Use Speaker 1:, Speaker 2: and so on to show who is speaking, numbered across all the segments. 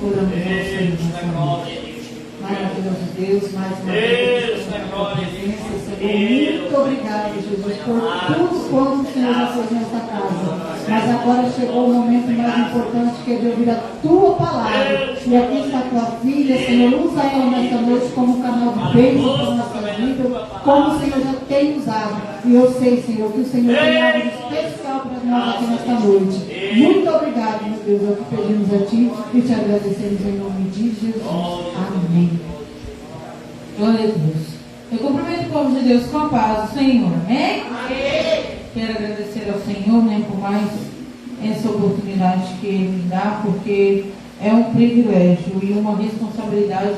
Speaker 1: oramos ao Senhor nessa noite. Maravilhoso Deus, mais uma vez, Senhor, muito obrigado, Jesus, por tudo quanto o Senhor já fez nesta casa. Mas agora chegou o momento mais importante, que é de ouvir a tua palavra. E aqui está a tua filha, Senhor, usa ela nesta noite como canal de bênção para a nossa vida, como o Senhor já tem usado. E eu sei, Senhor, que o Senhor tem algo especial para nós aqui nesta noite. Muito obrigado, meu Deus, é o que pedimos a Ti e te agradecemos em nome de Jesus. Amém.
Speaker 2: Glória a Deus. Eu cumprimento o povo de Deus com a paz do Senhor. Amém? Amém. Quero agradecer ao Senhor, por mais essa oportunidade que Ele me dá, porque é um privilégio e uma responsabilidade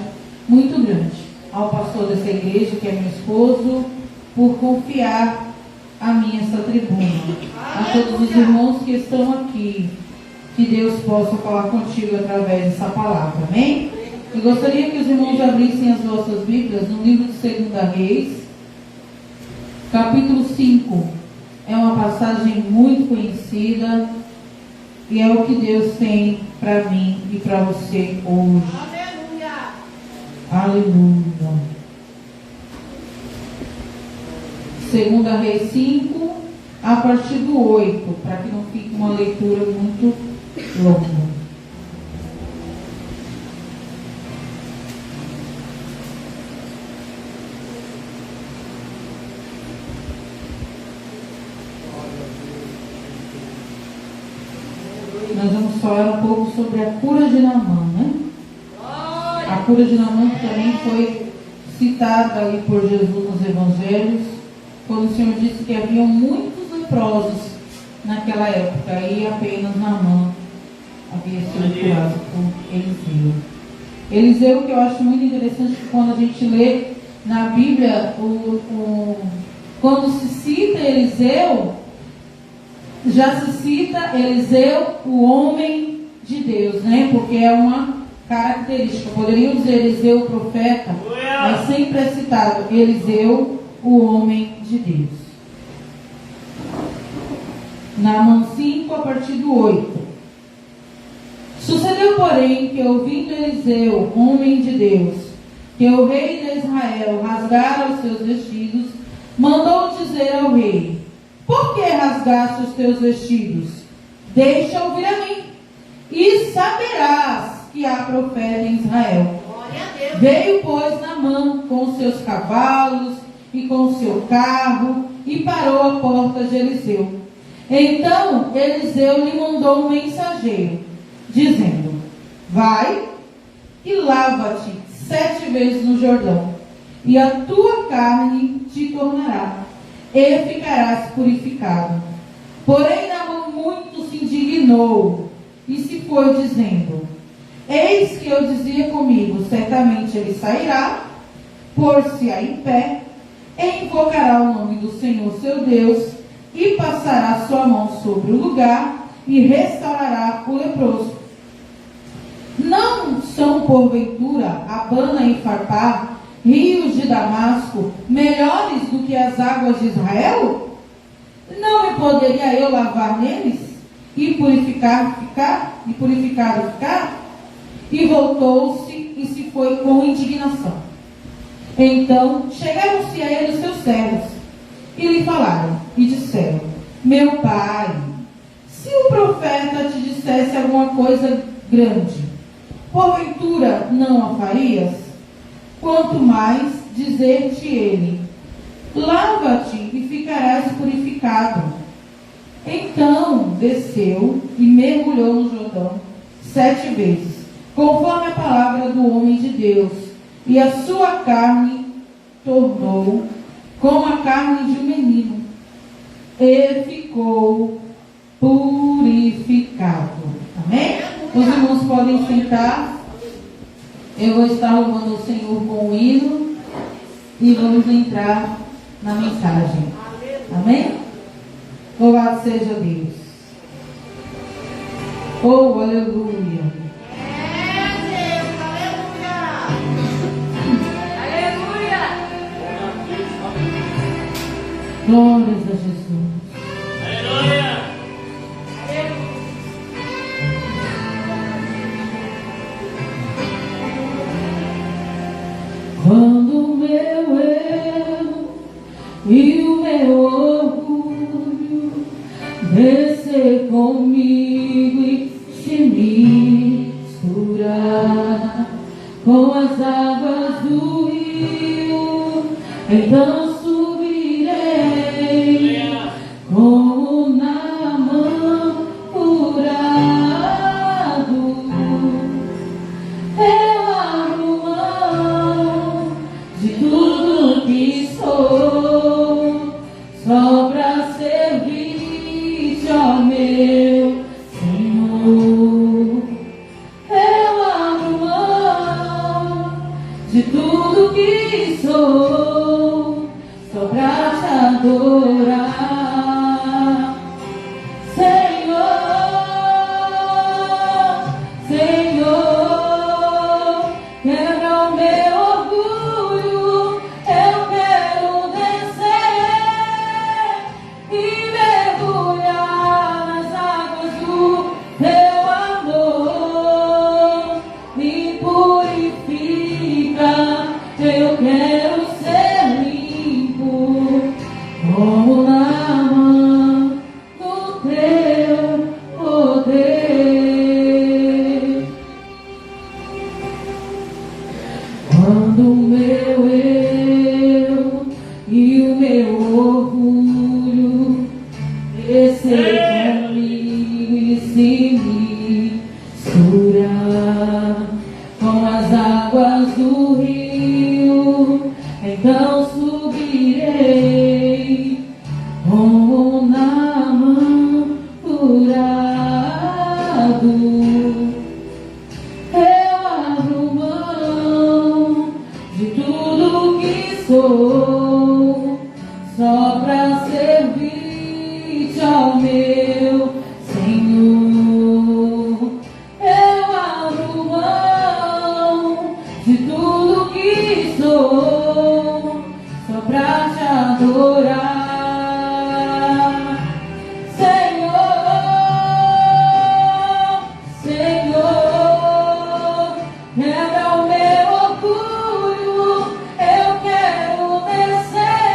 Speaker 2: muito grande ao pastor dessa igreja, que é meu esposo, por confiar a mim essa tribuna. A todos os irmãos que estão aqui, que Deus possa falar contigo através dessa palavra. Amém? Eu gostaria que os irmãos abrissem as vossas Bíblias no livro de 2 Reis, capítulo 5. É uma passagem muito conhecida e é o que Deus tem para mim e para você hoje. Aleluia! Aleluia! 2 Reis 5, a partir do 8, para que não fique uma leitura muito longa. Nós vamos falar um pouco sobre a cura de Naamã, A cura de Naamã também foi citada ali por Jesus nos Evangelhos, quando o Senhor disse que haviam muitos leprosos naquela época, e apenas Naamã havia sido curado por Eliseu. Eliseu, que eu acho muito interessante, que quando a gente lê na Bíblia, quando se cita Eliseu, já se cita Eliseu, o homem de Deus, porque é uma característica. Poderíamos dizer Eliseu, o profeta, mas sempre é citado Eliseu, o homem de Deus. Naamã 5, a partir do 8. Sucedeu, porém, que ouvindo Eliseu, homem de Deus, que o rei de Israel rasgara os seus vestidos, mandou dizer ao rei: por que rasgaste os teus vestidos? Deixa ouvir a mim, e saberás que há profeta em Israel. Veio, pois, Naamã com seus cavalos e com seu carro, e parou à porta de Eliseu. Então Eliseu lhe mandou um mensageiro, dizendo: vai e lava-te 7 vezes no Jordão, e a tua carne te tornará, e ficarás purificado. Porém Naamã muito se indignou e se foi, dizendo: eis que eu dizia comigo, certamente ele sairá, pôr-se-á em pé, e invocará o nome do Senhor seu Deus, e passará sua mão sobre o lugar, e restaurará o leproso. Não são, porventura, Abana e Farpar, rios de Damasco, melhores do que as águas de Israel? Não me poderia eu lavar neles, e purificado ficar? E voltou-se e se foi com indignação. Então chegaram-se a ele os seus servos, e lhe falaram, e disseram: meu pai, se o profeta te dissesse alguma coisa grande, porventura não a farias? Quanto mais dizer-te ele: lava-te e ficarás purificado. Então desceu e mergulhou no Jordão 7 vezes, conforme a palavra do homem de Deus, e a sua carne tornou como a carne de um menino, e ficou purificado. Amém? Os irmãos podem sentar. Eu vou estar louvando o Senhor com o hino e vamos entrar na mensagem. Amém? Louvado seja Deus. Oh, aleluia. Glórias a Jesus. Aleluia. Quando o meu eu e o meu orgulho descer comigo e se misturar com as águas do rio, então subirei como Naamã curado. Eu abro mão de tudo que sou, só pra servir-te, ó meu Senhor. Eu abro mão de tudo que sou, só pra te adorar, Senhor, Senhor. Quebra o meu orgulho, eu quero descer e mergulhar nas águas do teu amor. Me purifica, eu quero ser limpo como Naamã no teu poder. Quando o meu eu e o meu orgulho descer comigo e se misturar com as águas do rio, então subirei como Naamã curado. Eu abro mão de tudo que sou, só pra servir-te, ó meu Senhor. Eu abro mão de tudo que sou, só pra te adorar, Senhor, Senhor. Quebra o meu orgulho, eu quero descer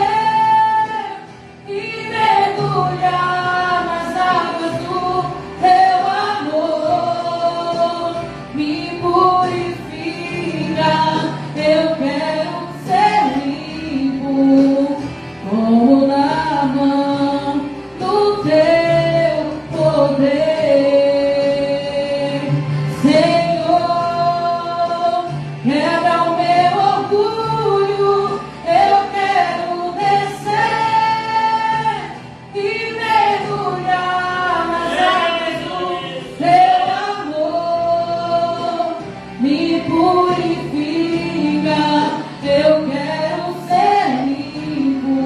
Speaker 2: e mergulhar nas águas do teu amor. Me purifica, eu quero ser limpo como Naamã no teu poder, Senhor. Quebra o meu orgulho, eu quero descer e mergulhar nas águas do teu amor. Me purifica, eu quero ser limpo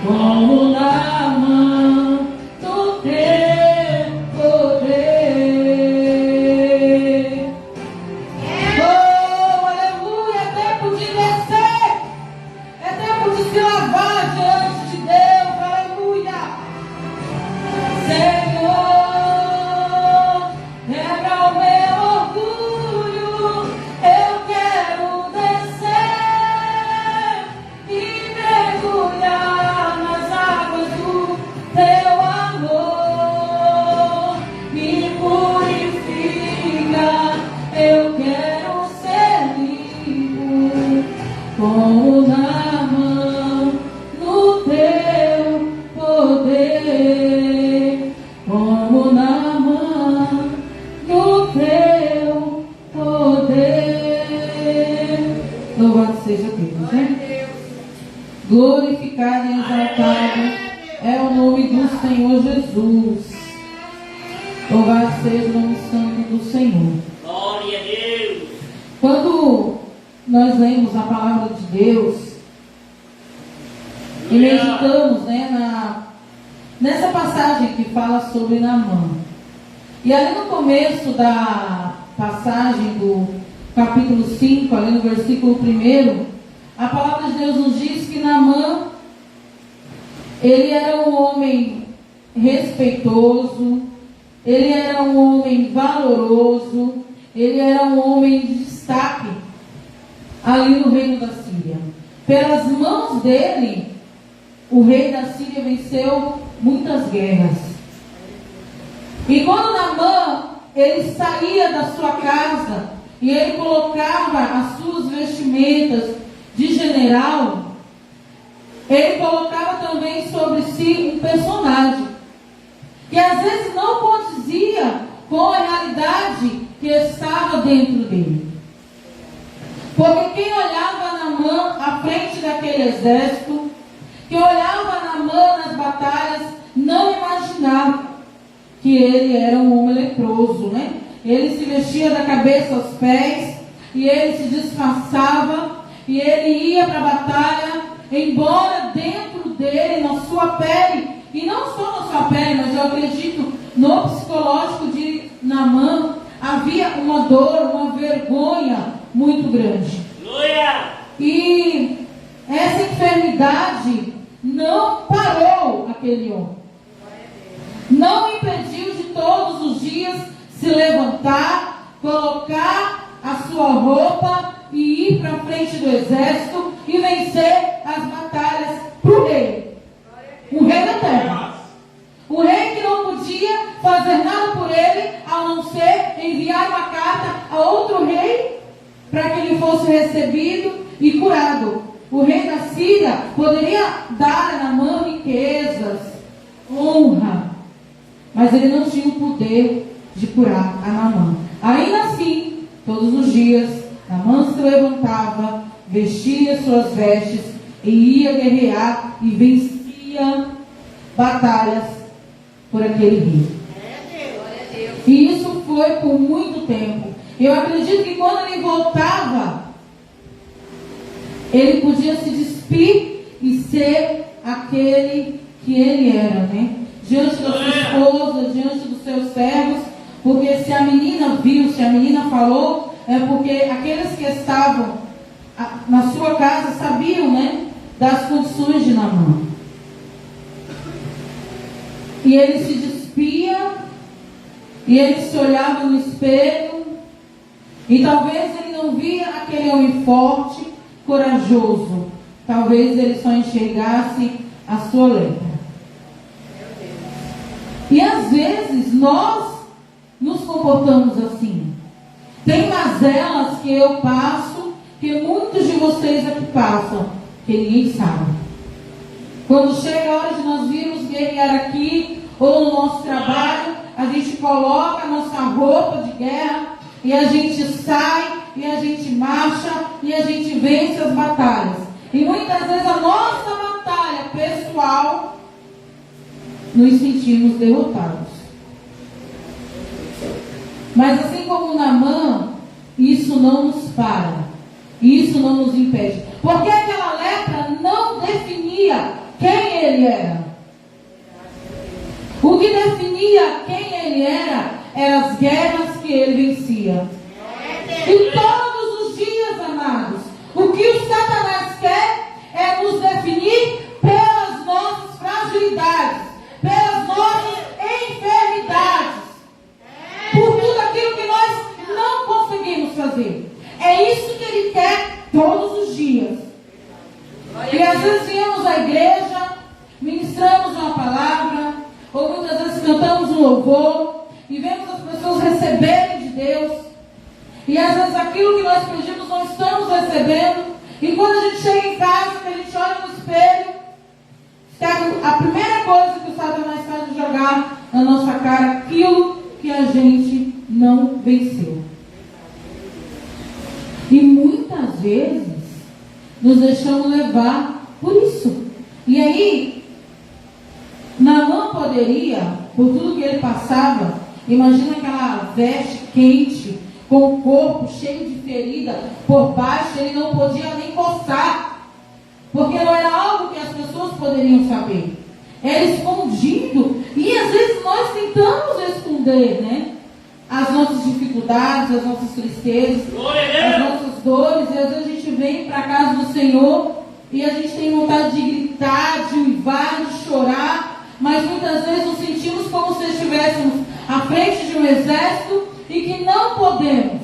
Speaker 2: como Naamã no teu poder. Oh, aleluia, é tempo de descer, é tempo de se lavar diante de Deus, aleluia. Senhor, quebra o meu orgulho, eu quero descer e mergulhar nas águas do teu amor. Me purifica, eu quero ser limpo como Naamã no teu poder, como Naamã no teu poder. Louvado seja Deus, né? Glorificado e exaltado é o nome do Senhor Jesus. Louvado seja o nome santo do Senhor.
Speaker 3: Glória a Deus.
Speaker 2: Quando nós lemos a palavra de Deus e meditamos, né, nessa passagem que fala sobre Naamã, e ali no começo da passagem do capítulo 5, ali no versículo 1, a palavra de Deus nos diz que Naamã, ele era um homem respeitoso, ele era um homem valoroso, ele era um homem de destaque. ali no reino da Síria. Pelas mãos dele, o rei da Síria venceu muitas guerras. E quando Naamã, ele saía da sua casa e ele colocava as suas vestimentas de general, ele colocava também sobre si um personagem que às vezes não condizia com a realidade que estava dentro dele. Porque quem olhava Naamã à frente daquele exército, quem olhava Naamã nas batalhas, não imaginava que ele era um homem leproso, né? Ele se vestia da cabeça aos pés, e ele se disfarçava, e ele ia para a batalha, embora dentro dele, na sua pele, e não só na sua pele, mas eu acredito no psicológico de Naamã, havia uma dor, uma vergonha muito grande.
Speaker 3: Aleluia!
Speaker 2: E essa enfermidade não parou aquele homem. Não impediu de todos os dias se levantar, colocar a sua roupa e ir para a frente do exército e vencer as batalhas para o rei. O rei da terra. O rei que não podia fazer nada por ele, a não ser enviar uma carta a outro rei para que ele fosse recebido e curado. O rei da Síria poderia dar a Naamã riquezas, honra, mas ele não tinha o poder de curar a Naamã. Ainda assim, todos os dias, Naamã se levantava, vestia suas vestes e ia guerrear e vencia batalhas por aquele rei. E isso foi por muito tempo. Eu acredito que quando ele voltava, ele podia se despir e ser aquele que ele era, né? Diante da sua esposa, diante dos seus servos, porque se a menina viu, se a menina falou, é porque aqueles que estavam na sua casa sabiam, né, das condições de Naamã. E ele se despia, e ele se olhava no espelho, e talvez ele não via aquele homem forte, corajoso. Talvez ele só enxergasse a sua lepra. E às vezes nós nos comportamos assim. Tem mazelas que eu passo, que muitos de vocês aqui passam, que ninguém sabe. Quando chega a hora de nós virmos guerrear aqui, ou no nosso trabalho, a gente coloca a nossa roupa de guerra, e a gente sai, e a gente marcha, e a gente vence as batalhas. E muitas vezes a nossa batalha pessoal, nos sentimos derrotados. Mas assim como Naamã, isso não nos para, isso não nos impede, porque aquela lepra não definia quem ele era. O que definia quem ele era eram as guerras que ele vencia. E todos os dias, amados, o que o Satanás quer é nos definir pelas nossas fragilidades, pelas nossas enfermidades, por tudo aquilo que nós não conseguimos fazer. É isso que ele quer todos os dias. E às vezes viemos à igreja, ministramos uma palavra, ou muitas vezes cantamos um louvor, e vemos as pessoas receberem de Deus, e às vezes aquilo que nós pedimos não estamos recebendo, e quando a gente chega em casa, que a gente olha no espelho, a primeira coisa que o Satanás faz é jogar na nossa cara aquilo que a gente não venceu. E muitas vezes nos deixamos levar por isso. E aí, Naamã poderia, por tudo que ele passava, imagina aquela veste quente, com o corpo cheio de ferida, por baixo ele não podia nem coçar, porque não era algo que as pessoas poderiam saber. Era escondido, e às vezes nós tentamos esconder, né? As nossas dificuldades, as nossas tristezas, as nossas dores, e às vezes a gente vem para a casa do Senhor, e a gente tem vontade de gritar, de uivar, de chorar, mas muitas vezes nos sentimos como se estivéssemos à frente de um exército e que não podemos,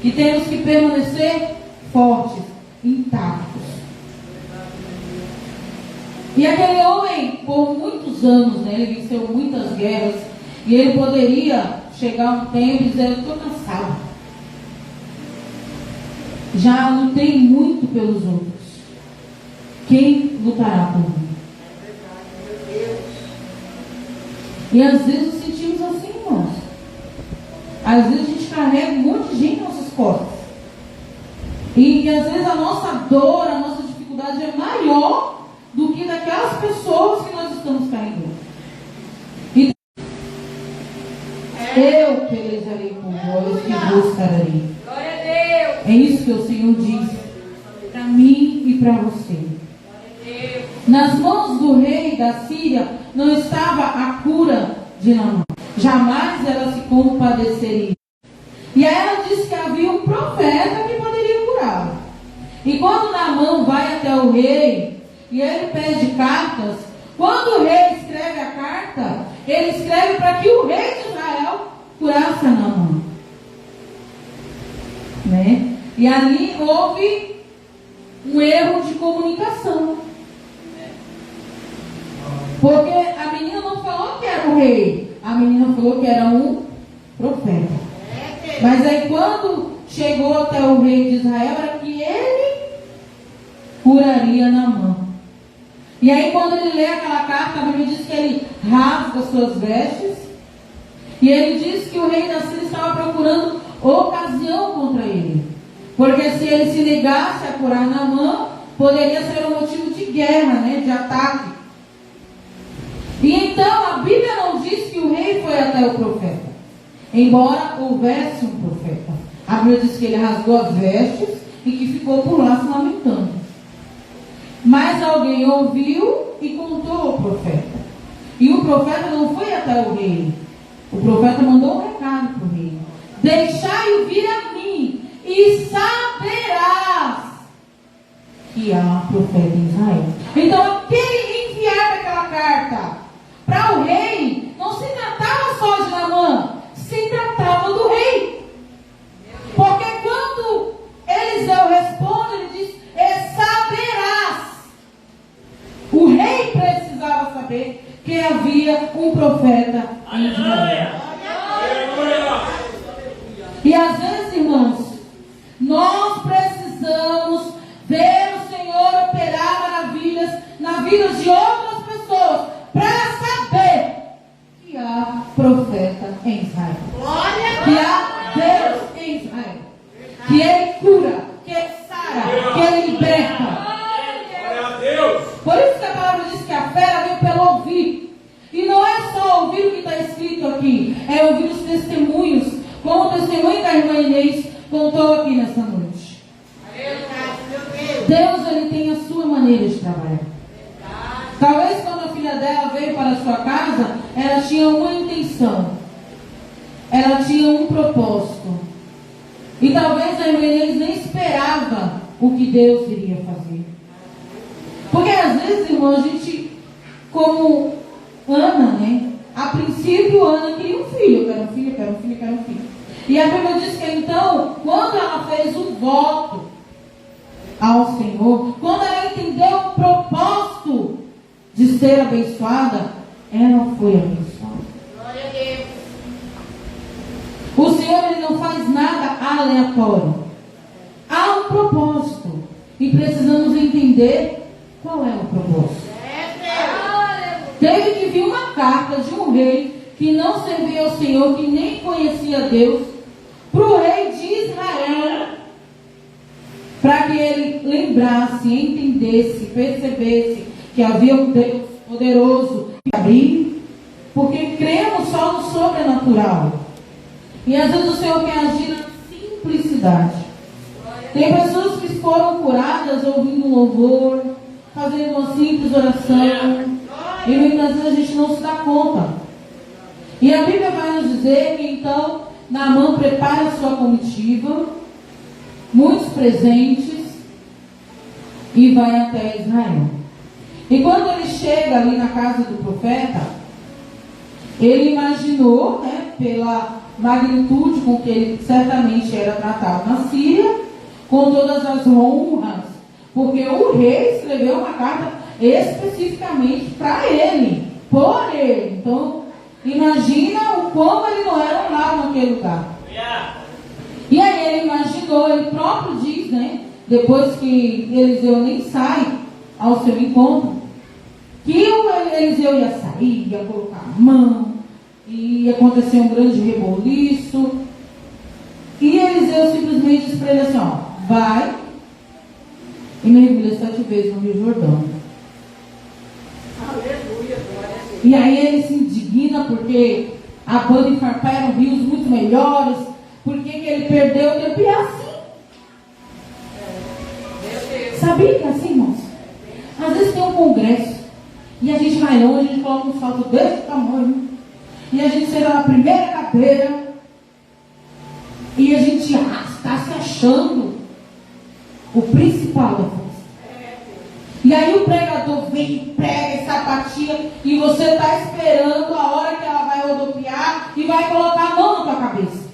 Speaker 2: que temos que permanecer fortes, intactos. E aquele homem, por muitos anos, né, ele venceu muitas guerras, e ele poderia chegar um tempo e dizer: eu estou cansado, já lutei muito pelos outros, quem lutará por mim? E às vezes nos sentimos assim, irmãos. Às vezes a gente carrega um monte de gente nas nossas costas. E às vezes a nossa dor, a nossa dificuldade é maior do que daquelas pessoas que nós estamos carregando. E eu pelejarei por vós e vos trarei.
Speaker 4: Glória a Deus.
Speaker 2: É isso que o Senhor diz para mim e para você. Nas mãos do rei da Síria não estava a cura de Naamã. Jamais ela se compadeceria. E aí ela disse que havia um profeta que poderia curá-la. E quando Naamã vai até o rei e ele pede cartas, quando o rei escreve a carta, ele escreve para que o rei de Israel curasse a Naamã. Né? E ali houve um erro de comunicação. Porque a menina não falou que era o rei, a menina falou que era um profeta. Mas aí quando chegou até o rei de Israel, era que ele curaria Naamã. E aí quando ele lê aquela carta, a Bíblia diz que ele rasga suas vestes, e ele diz que o rei da Síria estava procurando ocasião contra ele. Porque se ele se negasse a curar Naamã, poderia ser um motivo de guerra, né, de ataque. E então a Bíblia não diz que o rei foi até o profeta, embora houvesse um profeta. A Bíblia diz que ele rasgou as vestes e que ficou por lá se lamentando. Mas alguém ouviu e contou ao profeta. E o profeta não foi até o rei. O profeta mandou um recado para o rei: deixai-o vir a mim, e saberás que há profeta em Israel. Então aquele enviar aquela carta para o rei não se tratava só de Naamã, se tratava do rei. Porque quando Eliseu responde, ele diz: e saberás. O rei precisava saber que havia um profeta em Israel. E às vezes, irmãos, nós precisamos ver o Senhor operar maravilhas na vida de outras pessoas, para saber que há profeta em Israel, que há Deus em Israel, que Ele cura, que Ele sara, que Ele liberta. Por isso que a palavra diz que a fé vem pelo ouvir. E não é só ouvir o que está escrito aqui, é ouvir os testemunhos, como o testemunho da irmã Inês contou aqui nessa noite. Deus, Ele tem a sua maneira de trabalhar. Talvez quando a filha dela veio para a sua casa, ela tinha uma intenção, ela tinha um propósito. E talvez a irmã Inês nem esperava o que Deus iria fazer. Porque às vezes, irmão, a gente, como Ana, né? A princípio, Ana queria um filho. Eu quero um filho, eu quero um filho, eu quero um filho. E a Bíblia diz que então, quando ela fez o voto ao Senhor, quando ela entendeu o propósito de ser abençoada, ela foi abençoada.
Speaker 4: Glória a Deus.
Speaker 2: O Senhor, Ele não faz nada aleatório. Há um propósito. E precisamos entender qual é o propósito. Teve que vir uma carta de um rei que não servia ao Senhor, que nem conhecia Deus, para o rei de Israel, para que ele lembrasse, entendesse, percebesse que havia um Deus poderoso que abrir, porque cremos só no sobrenatural. E às vezes o Senhor quer agir na simplicidade. Tem pessoas que foram curadas ouvindo um louvor, fazendo uma simples oração, e muitas vezes a gente não se dá conta. E a Bíblia vai nos dizer que então Naamã prepara a sua comitiva, muitos presentes, e vai até Israel. E quando ele chega ali na casa do profeta, ele imaginou, né, pela magnitude com que ele certamente era tratado na Síria, com todas as honras, porque o rei escreveu uma carta especificamente para ele, por ele. Então, imagina o quão ele não era honrado naquele lugar. E aí ele imaginou, ele próprio diz, né? Depois que Eliseu nem sai ao seu encontro, que o Eliseu ia sair, ia colocar a mão, e ia acontecer um grande reboliço. E Eliseu simplesmente disse para ele assim, ó, vai e mergulha 7 vezes no Rio Jordão.
Speaker 4: Aleluia, glória a Deus.
Speaker 2: E aí ele se indigna porque Abana e Farpá eram rios muito melhores. Por que ele perdeu o tempo? E é assim. Sabia que é assim, irmãos? Às vezes tem um congresso e a gente vai longe, a gente coloca um salto desse tamanho e a gente senta na primeira cadeira e a gente está se achando o principal da festa. E aí o pregador vem e prega e sapatia e você está esperando a hora que ela vai rodopiar e vai colocar a mão na tua cabeça.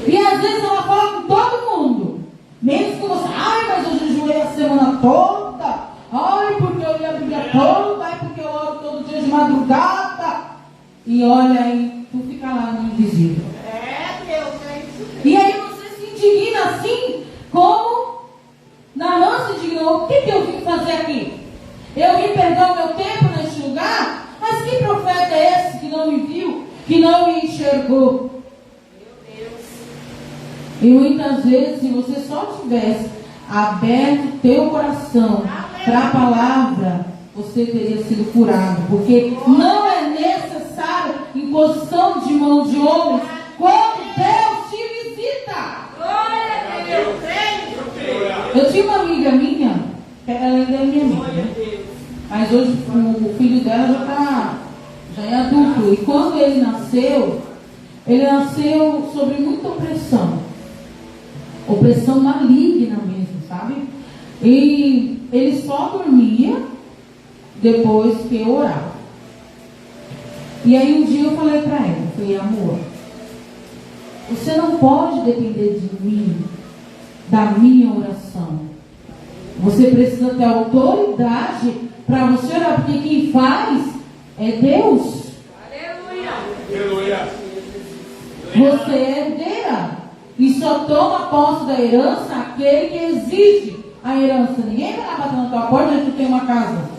Speaker 2: E às vezes ela fala com todo mundo, mesmo com você. Ai, mas eu jejuei a semana toda. Ai, porque eu li a Bíblia toda. Ai, porque eu oro todo dia de madrugada. E olha aí, tu fica lá no invisível.
Speaker 4: Deus, é isso mesmo.
Speaker 2: E aí você se indigna assim, como Naamã se indignou. O que eu vim fazer aqui? Eu vim perder o meu tempo neste lugar? Mas que profeta é esse que não me viu, que não me enxergou? E muitas vezes, se você só tivesse aberto teu coração para a palavra, você teria sido curado. Porque não é necessário imposição de mão de homens quando Deus te visita.
Speaker 4: Glória a Deus.
Speaker 2: Eu tinha uma amiga minha, ela ainda é minha amiga, né? Mas hoje o filho dela já é adulto. E quando ele nasceu sobre muita opressão. Opressão maligna mesmo, sabe? E ele só dormia depois que eu orava. E aí um dia eu falei para ela, falei, amor, você não pode depender de mim, da minha oração. Você precisa ter autoridade para você orar, porque quem faz é Deus.
Speaker 4: Aleluia.
Speaker 2: Você é herdeira. E só toma posse da herança aquele que exige a herança. Ninguém vai lá bater na tua porta e tu tem uma casa.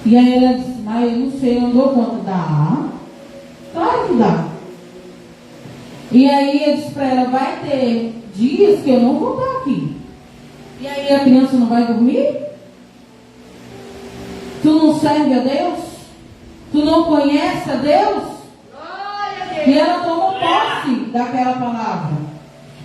Speaker 2: E aí ela disse, mas eu não sei, eu não dou conta. Dá? Claro que dá. E aí eu disse para ela, vai ter dias que eu não vou estar aqui. E aí a criança não vai dormir? Tu não serve a Deus? Tu não conhece a Deus? E ela tomou posse daquela palavra.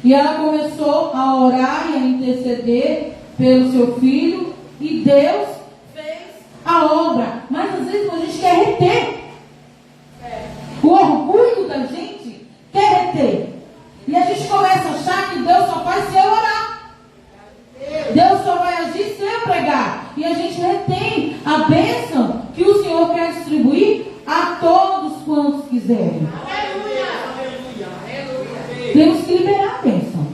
Speaker 2: E ela começou a orar e a interceder pelo seu filho. E Deus fez a obra. Mas às vezes a gente quer reter. O orgulho da gente quer reter. E a gente começa a achar que Deus só faz se eu orar. Deus só vai agir se eu pregar. E a gente retém a bênção que o Senhor quer distribuir a todos quantos quiserem. Temos que liberar a bênção.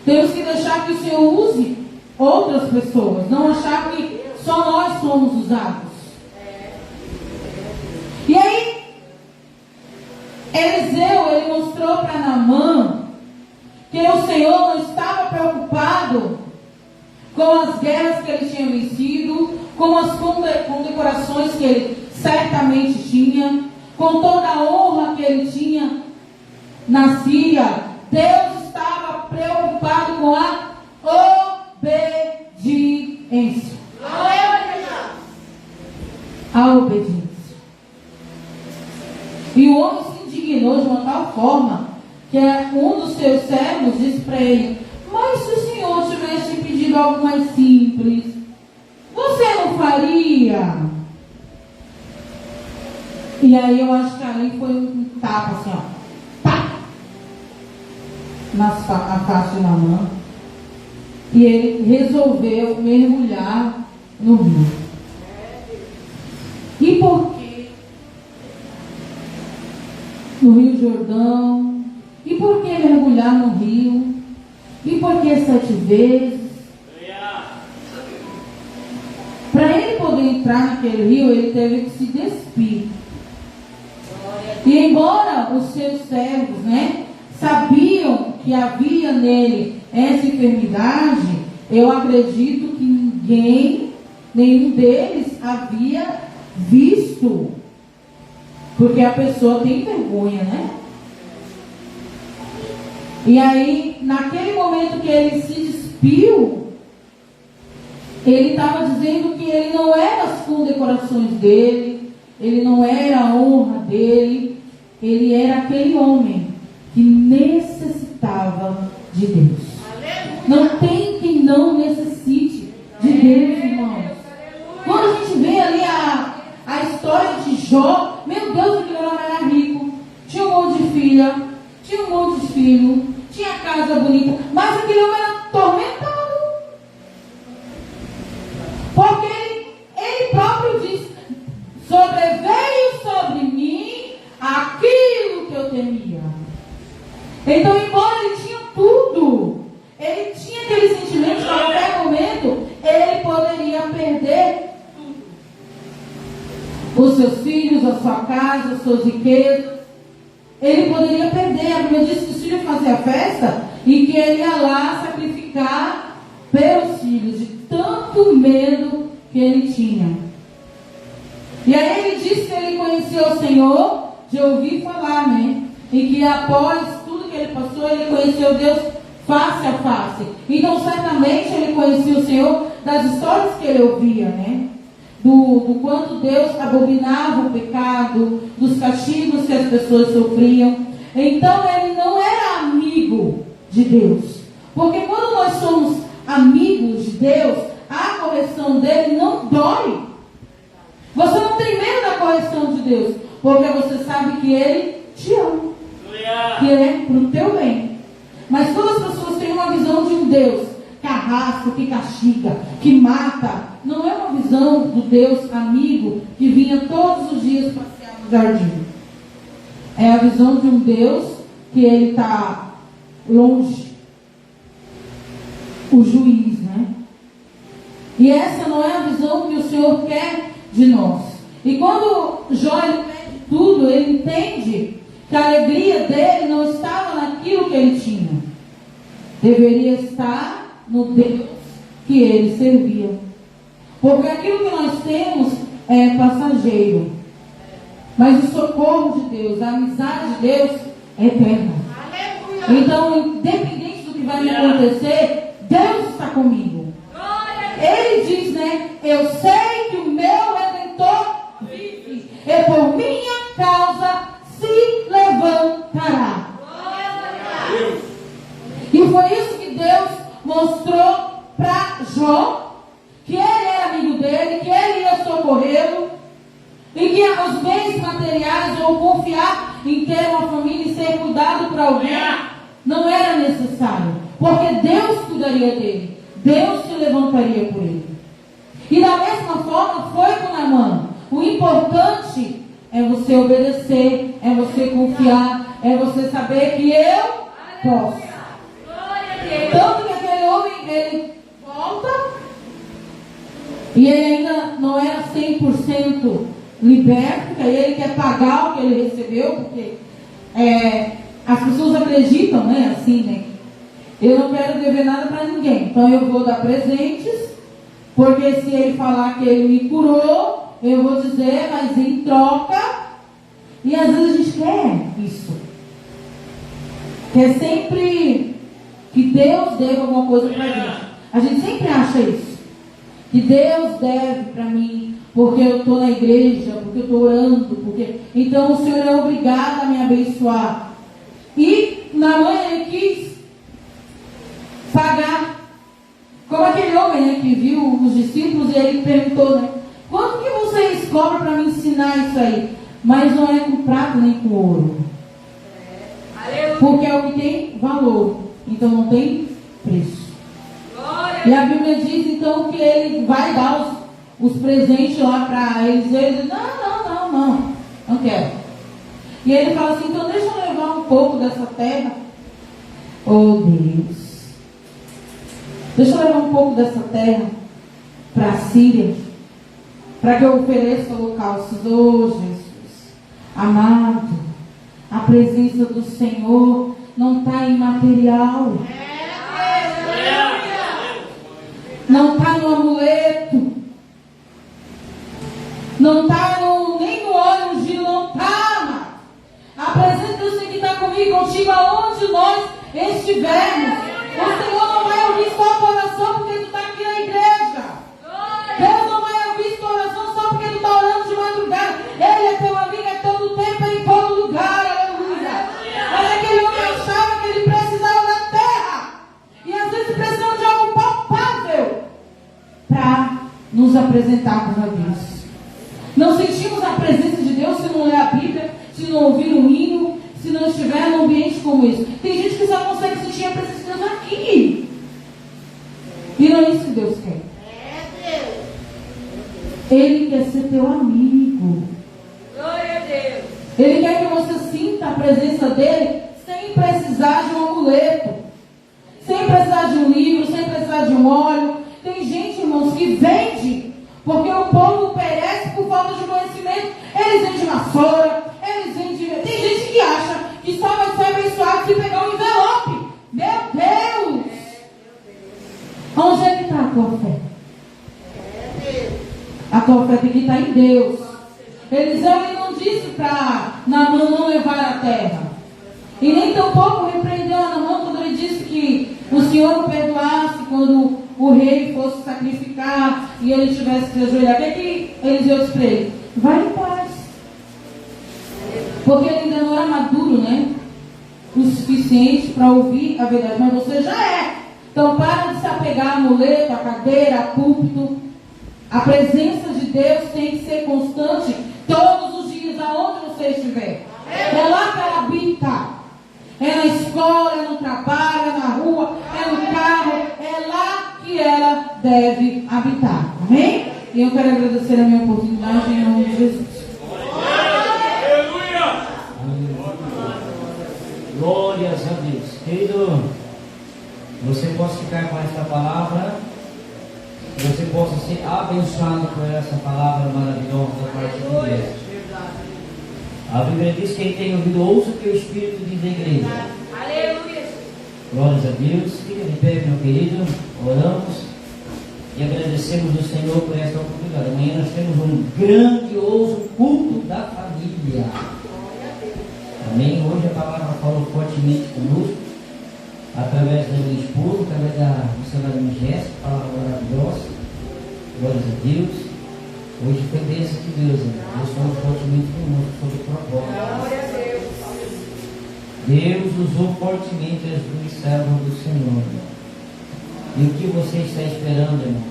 Speaker 2: Temos que deixar que o Senhor use outras pessoas. Não achar que só nós somos usados. E aí, Eliseu, ele mostrou para Naamã que o Senhor não estava preocupado com as guerras que ele tinha vencido, com as condecorações que ele certamente tinha, com toda a honra que ele tinha na Síria. Deus estava preocupado com a obediência. A obediência. E o homem se indignou de uma tal forma que um dos seus servos disse para ele, mas se o Senhor tivesse pedido algo mais simples, você não faria? E aí eu acho que ali foi um tapa assim, ó. Na face de Naamã. E ele resolveu mergulhar no rio. E por quê? No Rio Jordão. E por que mergulhar? mergulhar no rio? E por que 7 vezes? Para ele poder entrar naquele rio, ele teve que se despir. E embora os seus servos, sabiam que havia nele essa enfermidade, eu acredito que nenhum deles havia visto. Porque a pessoa tem vergonha, E aí, naquele momento que ele se despiu, ele estava dizendo que ele não era as condecorações dele, ele não era a honra dele, ele era aquele homem que necessitava de Deus. Não tem quem não necessite de Deus, irmãos. Quando a gente vê ali a história de Jó, meu Deus, aquele homem era rico, tinha um monte de filha, tinha um monte de filho, tinha casa bonita, mas aquele homem era atormentado. Porque ele próprio diz: sobreveio sobre mim aquilo que eu temia. Então, embora ele tinha tudo, ele tinha aquele sentimento que a qualquer momento ele poderia perder tudo. Os seus filhos, a sua casa, as suas riquezas. Ele poderia perder. A Bíblia diz que os filhos faziam festa e que ele ia lá sacrificar pelos filhos, de tanto medo que ele tinha. E aí ele disse que ele conhecia o Senhor de ouvir falar, e que após tudo que ele passou, ele conheceu Deus face a face. Então certamente ele conhecia o Senhor das histórias que ele ouvia, do quanto Deus abominava o pecado, dos castigos que as pessoas sofriam. Então ele não era amigo de Deus, porque quando nós somos amigos de Deus, a correção dele não dói. Você não tem medo da correção de Deus, porque você sabe que ele te ama, que ele é para o teu bem. Mas quando as pessoas têm uma visão de um Deus carrasco, que castiga, que mata, não é uma visão do Deus amigo que vinha todos os dias passear no jardim. É a visão de um Deus que ele está longe, o juiz, E essa não é a visão que o Senhor quer de nós. E quando Jó ele pede tudo, ele entende que a alegria dele não estava naquilo que ele tinha. Deveria estar no Deus que ele servia. Porque aquilo que nós temos é passageiro. Mas o socorro de Deus, a amizade de Deus é eterna. Então, independente do que vai me acontecer, Deus está comigo. Ele diz, eu sei que o meu Redentor vive, e por minha causa se levantará. E foi isso que Deus mostrou para Jó, que ele era amigo dele, que ele ia socorrê-lo, e que os bens materiais ou confiar em ter uma família e ser cuidado por alguém não era necessário, porque Deus cuidaria dele, Deus se levantaria por ele. E da mesma forma foi com Naamã. O importante é você obedecer, é você confiar, é você saber que eu posso. Tanto que aquele homem, ele volta e ele ainda não era 100% liberto, porque aí ele quer pagar o que ele recebeu, porque as pessoas acreditam, assim, eu não quero dever nada para ninguém, então eu vou dar presentes, porque se ele falar que ele me curou, eu vou dizer, mas em troca. E às vezes a gente quer isso, quer sempre que Deus deve alguma coisa para a gente. A gente sempre acha isso, que Deus deve para mim, porque eu estou na igreja, porque eu estou orando, porque então o Senhor é obrigado a me abençoar. E Naamã ele quis pagar, como aquele homem que viu os discípulos e ele perguntou, quanto que vocês cobram para me ensinar isso aí? Mas não é com prata nem com ouro, porque é o que tem valor, então não tem preço. E a Bíblia diz então que ele vai dar os presentes lá para eles. Ele diz, não quero. E ele fala assim, então deixa eu levar um pouco dessa terra, Oh Deus. Deixa eu levar um pouco dessa terra para a Síria, para que eu ofereça holocaustos. Oh Jesus, amado, a presença do Senhor não está em material, não está no amuleto, não está nem no óleo ungido, não está, amado. A presença do Senhor que está comigo, contigo, aonde nós estivermos. O Senhor não vai ouvir só a tua oração porque tu está aqui na igreja. Deus não vai ouvir tua oração só porque tu está orando de madrugada. Ele é teu amigo, é todo tempo, é em todo lugar. Aleluia. Mas aquele homem achava que ele precisava da terra. E às vezes precisamos de algo palpável para nos apresentarmos a Deus. Não sentimos a presença de Deus se não ler a Bíblia, se não ouvir um hino, se não estiver num ambiente como esse. Tem gente que só consegue sentir a presença de Deus aqui. E não é isso que Deus quer. Ele quer ser teu amigo.
Speaker 4: Glória a Deus.
Speaker 2: Ele quer que você sinta a presença dele sem precisar de um amuleto, sem precisar de um livro, sem precisar de um óleo. Tem gente, irmãos, que vende, porque o povo perece por falta de conhecimento. Eles vendem vassoura, eles vendem... Tem gente que acha que só vai ser abençoado se pegar um envelope. Meu Deus! Onde é que está a tua fé? A tua fé tem que estar em Deus. Eliseu não disse para Naamã não levar a terra. E nem tampouco repreendeu a Naamã quando ele disse que o Senhor o perdoasse quando o rei fosse sacrificar e ele tivesse que se ajoelhar. O que é que Eliseu disse para ele? Vai em paz. Porque ele ainda não era maduro, né? O suficiente para ouvir a verdade. Mas você já é. Então para de se apegar a amuleto, a cadeira, a púlpito. A presença de Deus tem que ser constante todos os dias, aonde você estiver. É lá que ela habita. É na escola, é no trabalho, é na rua, é no carro. É lá que ela deve habitar. Amém? E eu quero agradecer a minha oportunidade em nome de Jesus.
Speaker 3: Aleluia! Glórias a Deus. Querido, você pode ficar com esta palavra. Você possa ser abençoado por essa palavra maravilhosa da parte de Deus. A Bíblia diz que quem tem ouvido ouça o que o Espírito diz à igreja.
Speaker 4: Aleluia.
Speaker 3: Glórias a Deus. Fica de pé, meu querido. Oramos e agradecemos ao Senhor por esta oportunidade. Amanhã nós temos um grandioso culto da família. Amém. Hoje a palavra falou fortemente conosco, através da minha esposa, através da missionária Jéssica, palavra maravilhosa. Glórias a Deus. Hoje foi bênção de Deus, Deus falou fortemente conosco sobre o propósito. Deus usou fortemente as duas servas do Senhor. E o que você está esperando, irmão?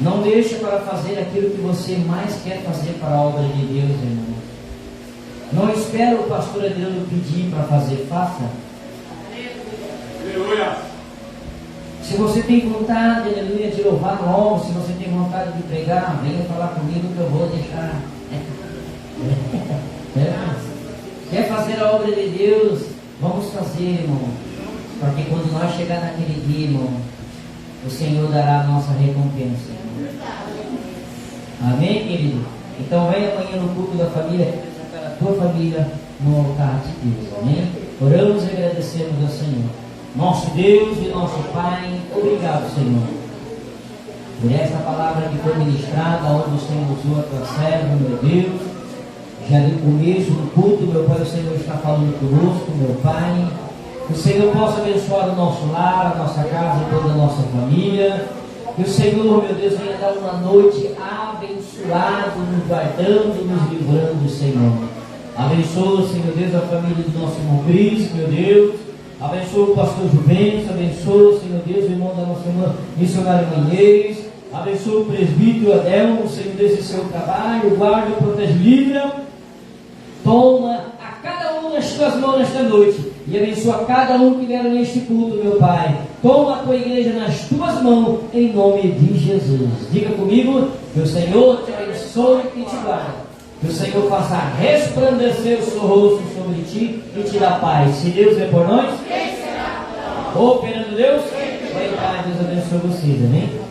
Speaker 3: Não deixe para fazer aquilo que você mais quer fazer para a obra de Deus, irmão. Não espere o pastor Adriano pedir para fazer, faça.
Speaker 5: Aleluia.
Speaker 3: Se você tem vontade, aleluia, de louvar no alvo, se você tem vontade de pregar, venha falar comigo que eu vou deixar. Quer fazer a obra de Deus? Vamos fazer, irmão. Porque quando nós chegar naquele dia, irmão, o Senhor dará a nossa recompensa. Amém, querido? Então venha amanhã no culto da família, representar a tua família no altar de Deus. Amém? Oramos e agradecemos ao Senhor. Nosso Deus e nosso Pai, obrigado, Senhor, por esta palavra que foi ministrada, onde o Senhor usou a tua serva, meu Deus. Já no começo do culto, meu Pai, o Senhor está falando conosco, meu Pai. Que o Senhor possa abençoar o nosso lar, a nossa casa, toda a nossa família. Que o Senhor, meu Deus, venha dar uma noite abençoada, nos guardando, nos livrando, Senhor. Abençoa, Senhor Deus, a família do nosso irmão Cristo, meu Deus. Abençoa o pastor Juventus, abençoa, Senhor Deus, o irmão da nossa irmã missionária Manhês. Abençoa o presbítero Adelmo, Senhor Deus, esse seu trabalho, guarda, protege, livra. Toma a cada um nas tuas mãos nesta noite e abençoa cada um que vier neste culto, meu Pai. Toma a tua igreja nas tuas mãos, em nome de Jesus. Diga comigo, que o Senhor te abençoe e te guarde. Que o Senhor faça resplandecer o seu rosto sobre ti e te dá paz. Se Deus é por nós, quem será por nós? Operando Deus, vai dar. Deus abençoe vocês, amém?